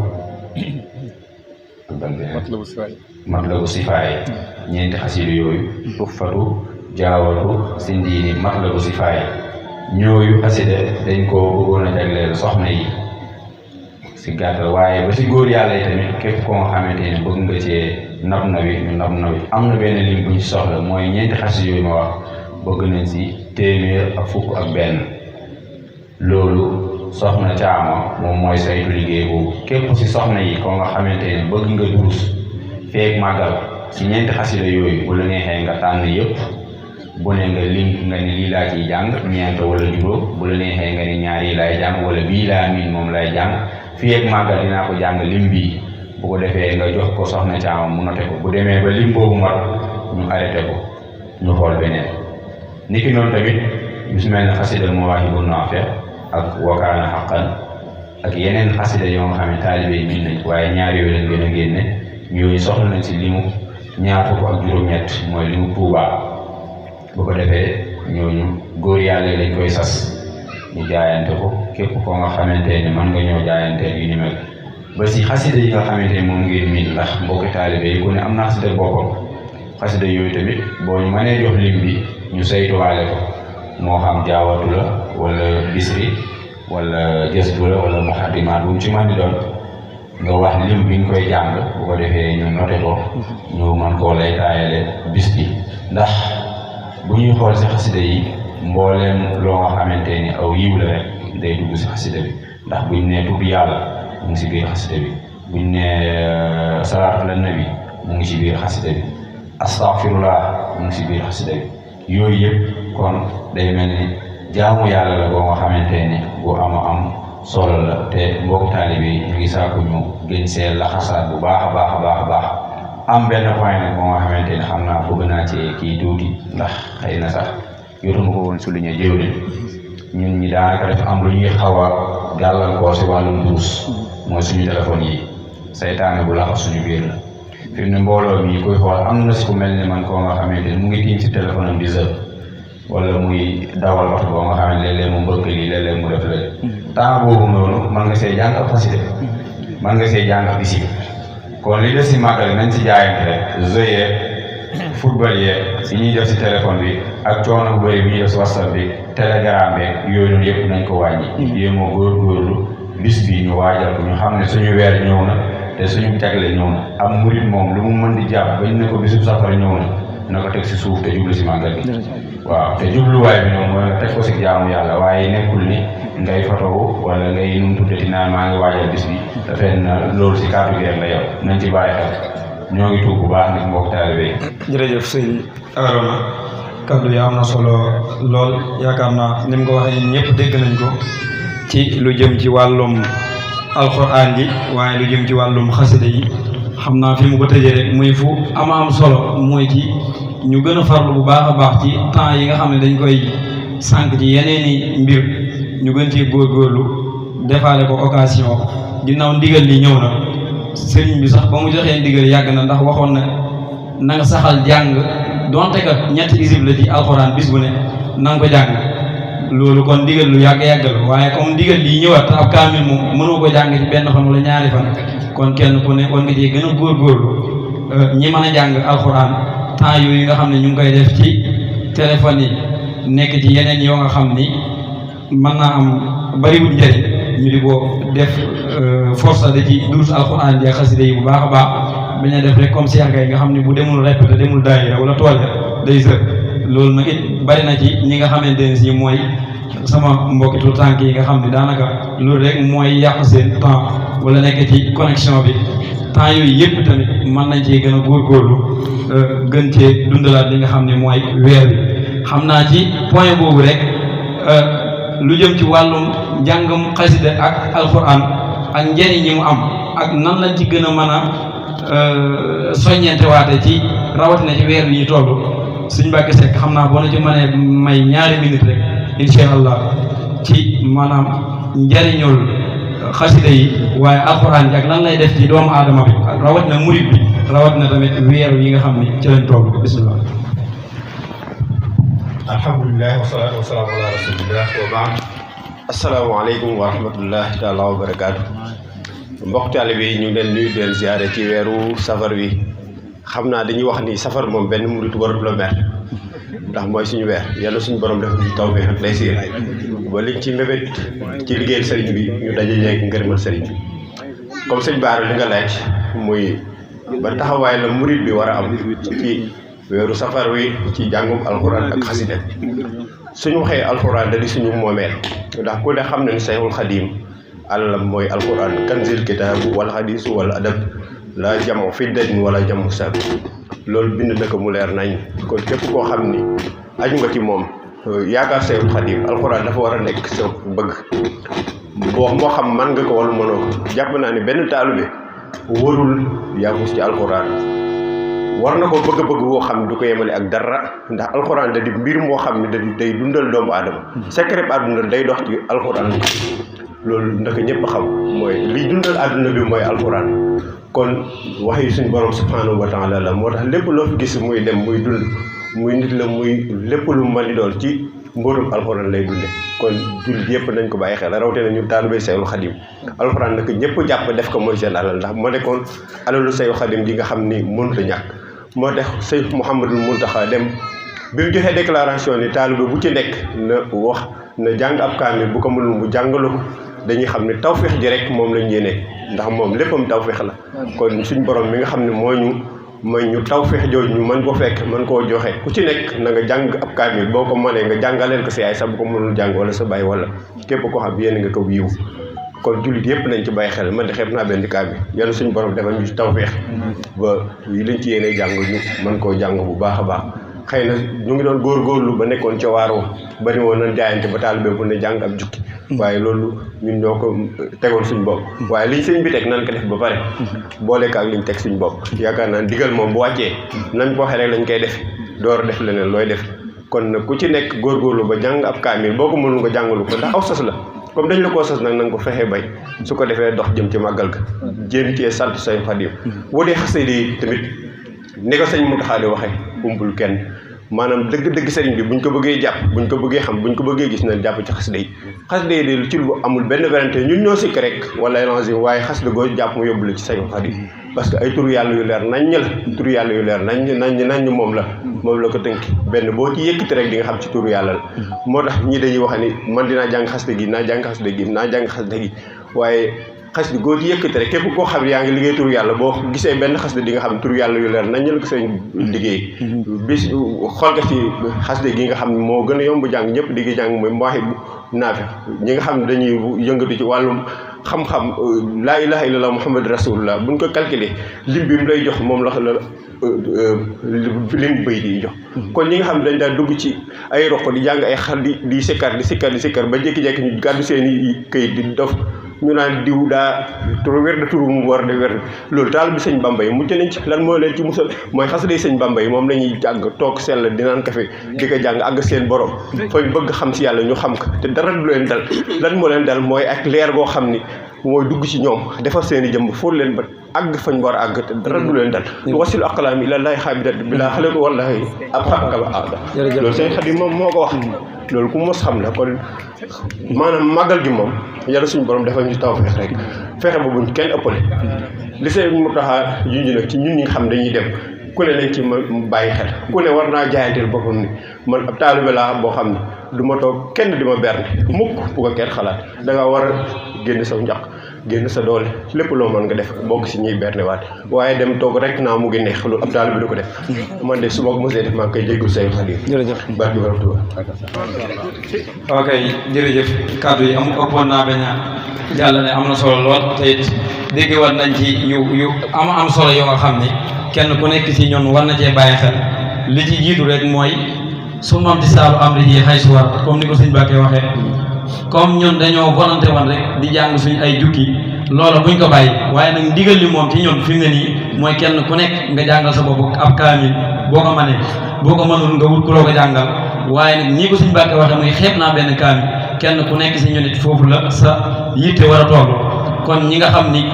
Matlabu Sifaay ñeenti xasida yooyu Tuhfatu Jaawartu Sindiini Matlabu Sifaay ñooyu xasida dañ ko bëggoon a jagleel soxna yi si gàttal waaye ba si góor yàlla yi tamit képp koo nga xamante ni bëgg nga cee nab nawi am na benn lim bu ñu soxla mooy ñeenti xasida yooyu ma wax bëgg nañ si téeméer ak fukk ak benn loolu soxna Caama moom mooy saytu liggéey boobu képp si soxna yi koo nga xamante ni bëgg nga durus feek màggal si ñeenti xasida yooyu bu la neexee nga tànn yëpp bu ne nga lim nga ni lii laa ciy jàng ñeent wala juróom bu la neexee nga ni ñaar yi laay jàng wala bii laa miin moom lay jàng fii ak màggal dinaa ko jàng lim bii bu ko defee nga jox ko soxna Caama mu noté ko bu demee ba lim boobu mat ñu arrêté ko ñu xool beneen niki noonu tamit ñu si mel ne xasida Mawaahibu Naafi' ak Wakaana Haqqan ak yeneen xasida yoo nga xam ne taalibe yi miin nañ waaye ñaar yooyu lañ gën a génne ñooñu soxla nañ si limu ñaar fukk ak juróom-ñett mooy limu Tuubaa bu ko defee ñooñu góor yàlla lañ koy sas ñu jaayante ko képp koo nga xamante ne mën nga ñoo jaayante yu ni mel ba si xasida yi nga xamante ne moom ngeen miin ndax mbokki taalibe yi ku ne am na xasida boppam xasida yooyu tamit boo ñu mënee jox lim bi ñu saytuwaale ko moo xam jaawatu la wala bisri wala jësbu la wala muxaddimaat bu mu ci mën di doon nga wax lim bi nga koy jàng bu ko defee ñu noté ko ñu mën koo lay taayale bis bi ndax bu ñuy xool si xasida yi mbooleem loo nga xamante ni aw yiw la rek day dugg si xasida bi ndax buñ ne tudd yàlla mu ngi si biir xasida bi buñ ne salaatu ala nabi mu ngi si biir xasida bi astaghfirullah mu ngi si biir xasida bi yooyu yëpp kon day mel ni jaamu yàlla la boo nga xamante ni bu am solo la te mbokk taalibe yi ñu ngi saaku ñu gën see laxasaat bu baax a baax a baax a baax am benn point nag boo nga xamante ni xam naa bëgg naa ci kii tuuti ndax xëy na sax yotuma ko woon souligner jëwriñ ñun ñi daanaka def am lu ñuy xaw a gàllankoor si wàllum duus mooy suñu téléphone yi saytaane bu laxas suñu biir la fi mu ne mbooloo mi koy xool am na si ku mel ni man koo nga xamante ni mu ngi tiim si téléphone am di wala muy dawal waxtu boo nga xam ne léeg-léeg mu mbëkk lii léeg-léeg mu def la temps boobu noonu mën nga see jàng ab xasida mën nga see jàng ab isi kon li des si màggal nañ si jaayante rek jeu yeeg football yeeg yi ñuy def si téléphone bi ak coono bu bëri bi ñuy def si whatsapp bi telegram beeg yooyu noonu yëpp nañ ko wàññi yéemoo góorgóorlu bis bi ñu waajal ko ñu xam ne suñu weer ñëw na te suñu tegle ñëw na am murit moom lu mu mën di jàpp bañ ne ko bisub safar ñëw na ko teg si suuf te jublu si màggal bi waaw te jubluwaay bi noonu mooy nga teg ko si jaamu yàlla waaye nekkul ni ngay fotowu wala ngay num tuddati naan maa ngi waajal bis bi dafay na loolu si kàddu gi rek la yow nañ ci bàyyi xel ñoo ngi tuub bu baax nag mbokk taalibe yi. jërëjëf sëñ Arona kaddu yi am na solo lool yaakaar naa ni mu ko waxee ñëpp dégg nañ ko ci lu jëm ci wàllum alxuraan ji waaye lu jëm ci wàllum xasida yi xam naa fi mu ko tëjee rek muy fu am solo mooy ci ñu gën a farlu bu baax a baax ci temps yi nga xam ne dañ koy sànq ci yeneeni mbir ñu gën ci góorgóorlu defaale ko occasion ginnaaw ndigal li ñëw na sëriñ bi sax ba mu joxee ndigal yàgg na ndax waxoon na nga saxal jàng donte ka ñetti isib la ci alxuraan bis bu ne na nga ko jàng loolu kon ndigal lu yàgg la waaye comme ndigal lii ñëwaat te ab kaamil moom mënoo ko jàng ci benn fan wala ñaari fan kon kenn ku ne war nga cee gën a góorgóorlu ñi mën a jàng alxuraan temps yooyu nga xam ne ñu ngi koy def ci téléphone yi nekk ci yeneen yoo nga xam ni mën naa am bariwul njëriñ ñu di ko def force da ci duus alxuraan ji xasida yi bu baax a baax bañ a def rek comme Cheikh Gaye nga xam ne bu demul répété demul daayira wala tool day sër loolu nag it bari na ci ñi nga xamante ne si mooy sama mbokki tout tànk yi nga xam ne daanaka loolu rek mooy yàq seen temps wala nekk ci connexion bi temps yooyu yëpp tamit mën nañ cee gën a góorgóorlu gën cee dundalaat li nga xam ne mooy weer bi xam naa ci point boobu rek lu jëm ci wàllum njàngam xasida ak alxuraan ak njëriñ ñi mu am ak nan lañ ci gën a mën a soññente waate ci rawatina ci weer bi ñu toll suñ Mbàkke Sekk xam naa boo na ci mënee may ñaari minute rek incha allah ci maanaam njëriñul xasida yi waaye alxuraan ji ak lan lay def ci doomu aadama bi rawatina murit bi rawatina tamit weer yi nga xam ne ci lañ toll bismillah. alhamdulilah wasalaatu wasalaamu ala rasulillah wa baad asalaamaaleykum wa rahmatullahi taala wa barakaatu mbokk taalibe yi ñu ngi leen nuyu di leen ziare ci weeru safar wi xam naa dañuy wax ni safar moom benn murit warut la mer ndax mooy suñu weer yàlla suñu borom def ci taw bi ak lay siir ba liñ ci mébét ci liggéeyal sëriñ bi ñu daje yeeg ngërëmal sëriñ bi comme sëñ Baara li nga laaj muy ba taxawaay la murit bi war a am ci weeru safar wi ci jàngum alxuraan ak xasida suñu waxee alxuraan da di suñu moomeel ndax ku ne xam na ni Sayxul Xadiim àllam mooy alxuraan kanzil kitaabu wala xadiisu wala adab la jamu fiddatin wala jamu sab loolu bind na ko mu leer nañ kon képp koo xam ni aju nga ci moom yaakaar Sayxul Xadiim alxuraan dafa war a nekk sa bëgg moo xam man nga ko wala mënoo ko jàpp naa ni benn taalibe warul yaafus ci alxuraan war na ko bëgg-bëgg woo xam ne du ko yemale ak dara ndax alxuraan da di mbir moo xam ne da di day dundal doomu aadama secret àdduna day dox ci alxuraan loolu ndaka ñëpp xam mooy liy dundal àdduna bi mooy alxuraan kon wax yi suñu borom subhanahu wa taala la moo tax lépp loo fi gis muy dem muy dund muy nit la muy lépp lu mën di doon ci mbóotum alxuraan lay dunde kon jullit yëpp nañ ko bàyyi xel rawatina ñu taalibé Seexul Xadim alxuraan nag ñëpp jàpp def ko mooy seen alal ndax moo nekkoon alalu Seexul Xadim ji nga xam ni mënut a ñàkk moo tax sëñ Mouhamadul Mountakha dem bi mu joxee déclaration ni taalibe bu ci nekk na wax na jàng ab kaamil bu ko mënul mu jàngalu ko dañuy xam ne tawféex ji rek moom lañ yéene ndax moom léppam tawféex la kon suñ borom mi nga xam ne moo ñu may ñu tawféex jooju ñu mën ko fekk mën koo joxe ku ci nekk na nga jàng ab kaamil boo ko mënee nga jàngaleel ko si yaay sax bu ko mënul jàng wala sa bàyyi wala képp koo xam yéen nga ko yiw kon jullit yëpp nañ ci bàyyi xel man de xeeb naa benn kaamil yàlla suñu borom defal ñu ci tawféex ba yi lañ ci yéene jàng ñu mën koo jàng bu baax a baax xëy na ñu ngi doon góorgóorlu ba nekkoon ca waaroo bari woon nañ jaayante ba taalibe bu ne jàng ab jukki waaye loolu ñun ñoo ko tegoon suñ bopp waaye liñ sëñ bi teg nan ko def ba pare boole ko ak liñ teg suñ bopp yaakaar naa digal moom bu wàccee nañ ko waxee rek lañ koy def door a def leneen looy def kon nag ku ci nekk góorgóorlu ba jàng ab kaamil boo ko mënul nga jàngalu ko ndax aw sas la comme dañ la koo sas nag na nga ko fexee bay su ko defee dox jëm ci màggal ga jéem cee sant Sëñ Xaadim boo dee xasida yi tamit ni ko sëñ Mountakha di waxee umpul kenn maanaam dëgg-dëgg sëriñ bi buñ ko bëggee jàpp buñ ko bëggee xam buñ ko bëggee gis nañ jàpp ci xasida yi de ci lu amul benn werante ñun ñoo sikk rek wala élanger waaye xasida goo jàpp mu yóbbu la ci Sëñ Xaadim parce que ay turu yàlla yu leer naññ la turu yàlla yu leer naññ moom la ko tënki benn boo ci yëkkati rek di nga xam ci turu yàlla la moo tax ñi dañuy wax ni man dinaa jàng xasida gi naa jàng xasida gi waaye xasida goo ci yëkkati rek képp koo xam yaa ngi liggéey turu yàlla boo gisee benn xasida di nga xam turu yàlla yu leer nañ la ko seen liggéey bis xool nga ci xasida gi nga xam ne moo gën a yomb jàng ñëpp di jàng mooy Mawaahibu Naafi ñi nga xam ne dañuy yëngatu ci wàllum xam-xam laa ilaha illallah muhammad rasulullah buñ ko calculer lim bi mu lay jox moom la lim bëy di jox kon ñi nga xam ne dañ daal dugg ci ay roq di jàng ay xar di sikkar ba jékki-jékki ñu gàddu seen i këyit di dof ñu naan diw daa wér da turu mu war de wér loolu taal bi sëñ Bamba yi mucc nañ ci lan moo leen ci musal mooy xasida sëñ Bamba yi moom la ñuy jàng toog sell di naan kafe di ko jàng àgg seen borom fañ bëgg xam si yàlla ñu xam ko te dara du leen dal lan moo leen dal mooy ak leer goo xam ni mooy dugg ci ñoom defar seen i jëmb fóot leen ba àgg fañ war a àgg te dara du leen dal wasilu aqlaami ilallaahi xaabidat bilaa xale ko wallahi ab xakaba aada loolu sëñ Xaadim moom moo ko wax loolu ku mos xam la kon maanaam màggal gi moom yàlla suñu borom dafa ñu tawfeex rek fexe ba buñ kenn ëppale li sëñ Mountakha junj nag ci ñun ñi nga xam dañuy dem ku ne nañ ci ma bàyyi xel ku ne war naa jaayanteel boppam ni man ab taalibe laa boo xam ne du ma toog kenn di ma berne mukk bu ko kenn xalaat da nga war a génn sa njaq génn sa doole lépp loo mën nga def bokk si ñuy berne waat waaye dem toog rek naa mu ngi neex loolu ab taalibe du ko def man de su ma ko mosee def maa ngi koy jéggul Sëñ Xaadim jërëjëf barki borom Tuuba ok jërëjëf kàddu yi ëppoon naa bañ a jàll ne am na solo lool te it dégg war nañ ci yu am solo yoo nga xam ne kenn ku nekk ci ñoom war na cee bàyyi xel li ci jiitu rek mooy su mam di saabu am ri yi xay su war comme ni ko sëñ Bakke waxee comme ñun dañoo volonté woon rek di jàng suñu ay jukki loola buñ ko bàyyi waaye nag ndigal li moom ci ñun fi mu ne nii mooy kenn ku nekk nga jàngal sa bopp ab kaamil boo ko mënee boo ko mënul nga wut ku loo ko jàngal waaye nag nii ko sëñ Bakke waxee muy xeeb naa benn kaamil kenn ku nekk si ñun it foofu la sa yitte war a toll kon ñi nga xam ni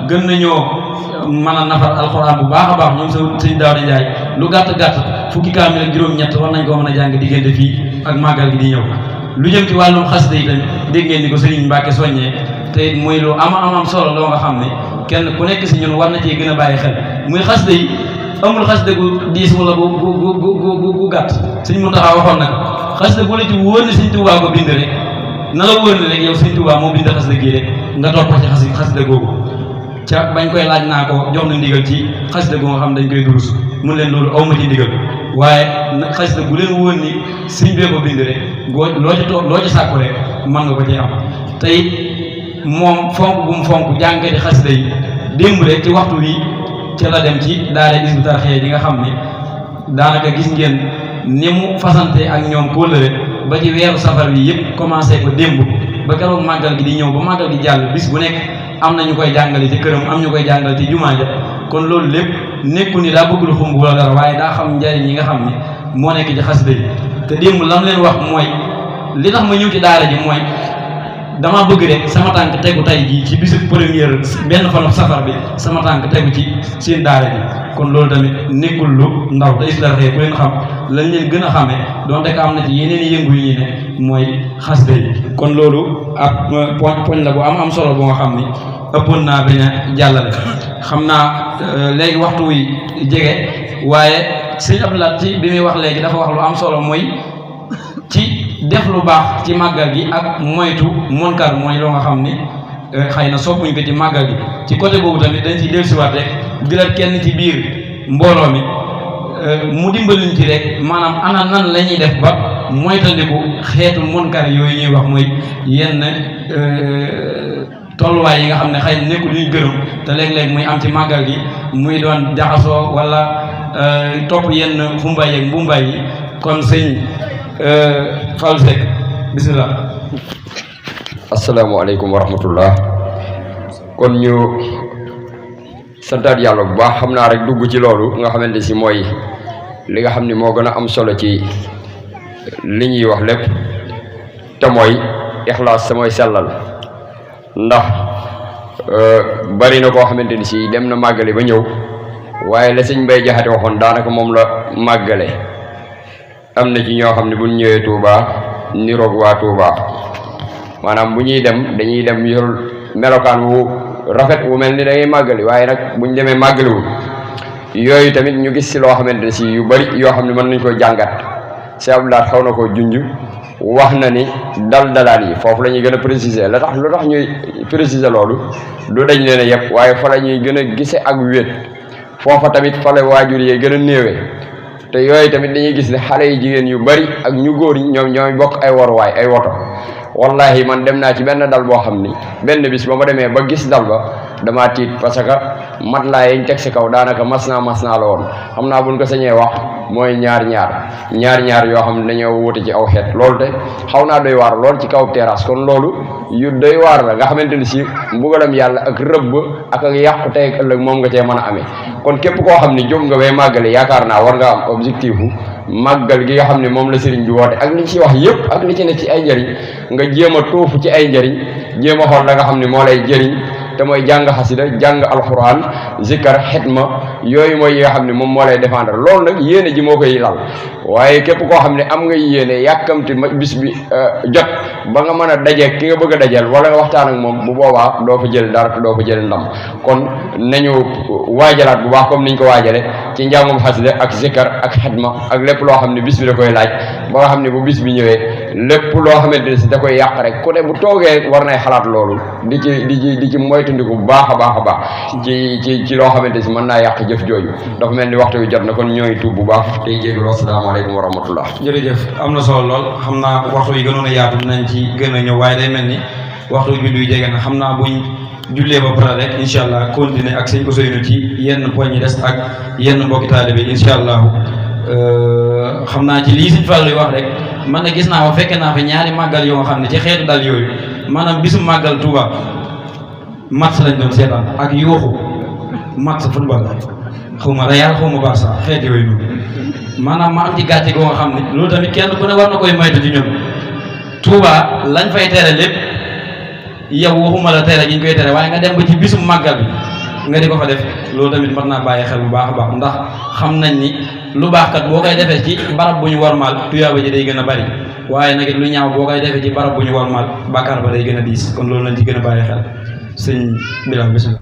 gën nañoo mën a nafar alxuraan bu baax a baax ñoom sa sëñ Daawda Njaay lu gàtt fukki kaamil ak juróom-ñett war nañ koo mën a jàng diggante fii ak màggal gi di ñëw lu jëm ci wàllum xasida yi tamit dégg ngeen ni ko Sëriñ Mbàkke soññee te muy lu am solo loo nga xam ne kenn ku nekk si ñun war na cee gën a bàyyi xel muy xasida yi amul xasida gu diis wala gu gàtt Sëriñ Muntaxa waxoon nag xasida bu la ci wóor ne Sëriñ Tuubaa ko bind rek na la wóor ne rek yow Sëriñ Tuubaa moo bind xasida gii rek nga topp ko ci xasida googu ca bañ koy laaj naa ko jox na ndigal ci xasida gu nga xam dañ koy durus mun leen loolu aw ma ci ndigal waaye xasida bu leen wóor ni sëriñ bee ko bind rek loo ci sàkku rek mën nga ko ci am te it moom fonk bu mu fonk jàngati xasida yi démb rek ci waxtu wi ca la dem ci daara Hizbut Tarqiyyah yi nga xam ne daanaka gis ngeen ni mu fasante ak ñoom kóllëre ba ci weeru safar bi yëpp commencé ko démb ba keroog màggal gi di ñëw ba màggal gi jàll bis bu nekk am na ñu koy jàngale ci këram am ñu koy jàngale ci jumaa ja kon loolu lépp nekku ni daa bëgg lu xumb wala dara waaye daa xam njariñ yi nga xam ne moo nekk ci xasida yi te démb lam leen wax mooy li tax ma ñëw ci daara ji mooy dama bëgg rek sama tànk tegu tey jii ci bisu première benn fanu safar bi sama tànk tegu ci seen daara bi kon loolu tamit nekkul lu ndaw te Hizbut Tarqiyyah ku leen xam lañ leen gën a xamee donte ko am na ci yeneen yëngu yi ne mooy xasida yi kon loolu ab poñ la bu am solo bu nga xam ni ëppoon naa bañ a jàllale xam naa léegi waxtu wi jege waaye sëñ Abdoulaye ci bi muy wax léegi dafa wax lu am solo mooy ci def lu baax ci màggal gi ak moytu munkar mooy loo nga xam ni xëy na soppuñ ko ci màggal gi ci côté boobu tamit dañ ci dellusiwaat rek dilal kenn ci biir mbooloo mi mu dimbaliñ ci rek maanaam ana nan la ñuy def ba moytandiku xeetu munkar yooyu ñuy wax mooy yenn tolluwaay yi nga xam ne xëy na nekkul luñ gërëm te léeg-léeg muy am ci màggal gi muy doon jaxasoo wala topp yenn xumbaay yeeg mbumbaay yi kon sëñ Fallou Seck bismillah. asalaamaaleykum wa rahmatullah kon ñu santaat yàlla bu baax xam naa rek dugg ci loolu nga xamante si mooy li nga xam ni moo gën a am solo ci li ñuy wax lépp te mooy ixlaas sa mooy sellal ndax bari na koo xamante ni si dem na màggale ba ñëw waaye la sëñ Mbay Jaxate waxoon daanaka moom la màggale am na ci ñoo xam ne bu ñu ñëwee Touba niroog waa Touba maanaam bu ñuy dem dañuy dem yor melokaan wu rafet wu mel ni dangay màggali waaye nag bu ñu demee màggaliwul yooyu tamit ñu gis si loo xamante ne si yu bari yoo xam ne mën nañ ko jàngat si Abdoulaye xaw na koo junj wax na ni dalaan yi foofu la ñuy gën a préciser lu tax ñuy préciser loolu du dañ leen a yëpp waaye fa la ñuy gën a gise ak wéet foofa tamit fa la waajur yee gën a néewee te yooyu tamit dañuy gis ne xale yi jigéen yu bari ak ñu góor ñi ñooy bokk ay waruwaay ay woto wallahi man dem naa ci benn dal boo xam ni benn bis ba ma demee ba gis dal ba damaa tiit parce que matelas yi ñu teg si kaw daanaka mas naa la woon xam naa buñ ko sañee wax mooy ñaar yoo xam ne dañoo wuute ci aw xeet loolu te xaw naa doy waar lool ci kaw terrasse kon loolu yu doy waar la nga xamante ni si mbugalam yàlla ak rëbb ak yàqu tey ak ëllëg moom nga cee mën a amee kon képp koo xam ni jóg nga bay màggale yaakaar naa war nga am objectif màggal gi nga xam ne moom la sëriñ bi woote ak li ci wax yëpp ak li ci ne ci ay njëriñ nga jéem a tuufu ci ay njëriñ jéem a xool la nga xam ne moo lay jëriñ te mooy jàng xasida jàng alxuraan zikkar xitma yooyu mooy yi nga xam ne moom moo lay défendre loolu nag yéene ji moo koy lal waaye képp koo xam ne am nga yéene yàkkamti bis bi jot ba nga mën a dajeeg ki nga bëgg a dajeel wala nga waxtaan ak moom bu boobaa doo fa jël dara te doo fa jël ndam kon nañu waajalaat bu baax comme niñ ko waajale ci njàngum xasida ak zikkar ak xitma ak lépp loo xam ne bis bi da koy laaj ba nga xam ne bu bis bi ñëwee lépp loo xamante ne si da koy yàq rek ku ne bu toogee war nay xalaat loolu di ci moytandiku bu baax a baax ci loo xamante si mën naa yàq jëf jooju dafa mel ni waxtu wi jot na kon ñooy tuub bu baax tey jégalu asalaamaaleykum wa rahmatullah. jërëjëf am na solo lool xam naa waxtu yi gënoon a yaatu dinañ ci gën a ñëw waaye day mel ni waxtu julli yu jege na xam naa buñ jullee ba pare rek incha allah continuer ak sëñ Ousseynou ci yenn poñ yi des ak yenn mbokki taalibe bi incha allah xam naa ci lii sëñ Fall yi wax rek man na gis naa ba fekke naa fa ñaari màggal yoo nga xam ne ci xeetu dal yooyu maanaam bisu màggal Touba match lañ doon seetaan ak yooxu match football xaw ma Real xaw ma Barça xeet yooyu noonu maanaam ma am ci gàcce goo nga xam ne loolu tamit kenn ku ne war na koy moytu ci ñun Touba lañ fay tere lépp yow waxuma la tere gi ñu koy tere waaye nga dem ba ci bisu màggal bi nga di ko fa def loolu tamit mën naa bàyyi xel bu baax a baax ndax xam nañ ni lu baax kat boo koy defee ci barab bu ñu warmaal tuyaaba ji day gën a bari waaye nag lu ñaaw boo koy defee ci barab bu ñu warmaal bàkkaar ba day gën a diis kon loolu lañ ci gën a bàyyi xel sëñ Bilal bismillah.